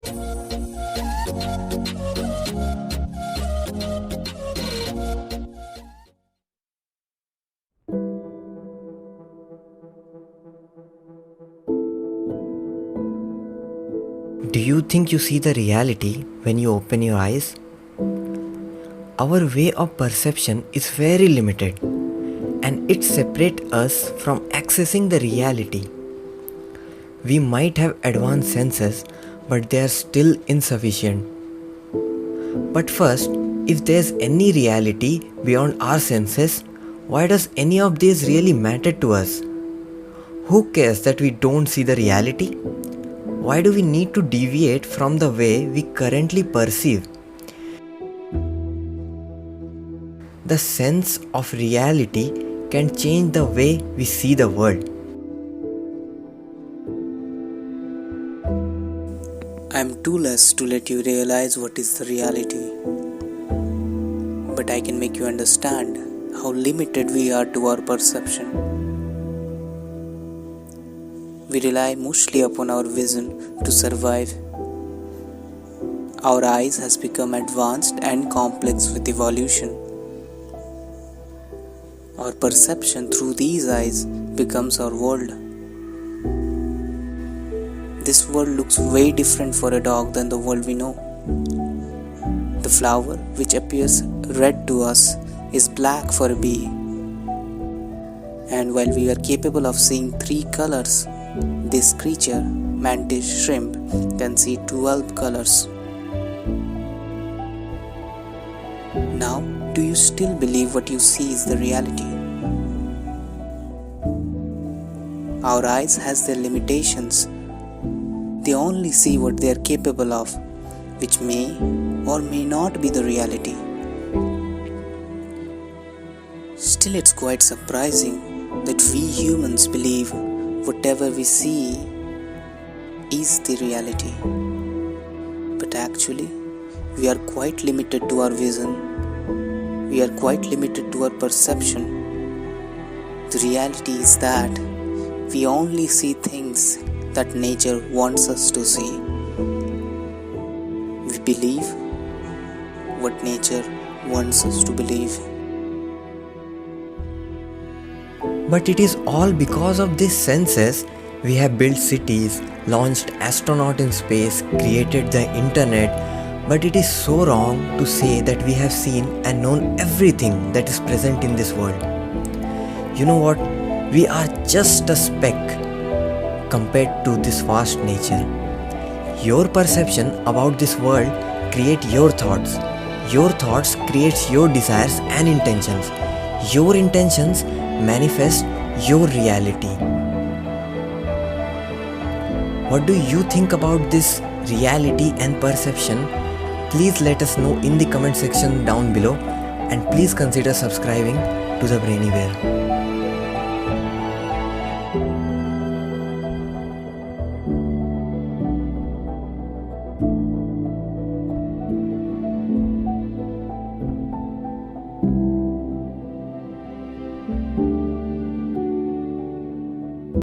Do you think you see the reality when you open your eyes? Our way of perception is very limited and it separates us from accessing the reality. We might have advanced senses, but they are still insufficient. But first, if there's any reality beyond our senses, why does any of these really matter to us? Who cares that we don't see the reality? Why do we need to deviate from the way we currently perceive? The sense of reality can change the way we see the world. I'm clueless to let you realize what is the reality. But I can make you understand how limited we are to our perception. We rely mostly upon our vision to survive. Our eyes has become advanced and complex with evolution. Our perception through these eyes becomes our world. This world looks way different for a dog than the world we know. The flower which appears red to us is black for a bee. And while we are capable of seeing 3 colors, this creature, mantis shrimp, can see 12 colors. Now, do you still believe what you see is the reality? Our eyes has their limitations. They only see what they are capable of, which may or may not be the reality. Still, it's quite surprising that we humans believe whatever we see is the reality. But actually, we are quite limited to our vision. We are quite limited to our perception. The reality is that we only see things that nature wants us to see. We believe what nature wants us to believe. But it is all because of these senses we have built cities, launched astronauts in space, created the internet. But it is so wrong to say that we have seen and known everything that is present in this world. You know what? We are just a speck compared to this vast nature. Your perception about this world create your thoughts. Your thoughts creates your desires and intentions. Your intentions manifest your reality. What do you think about this reality and perception? Please let us know in the comment section down below, and please consider subscribing to the Brainy Bear.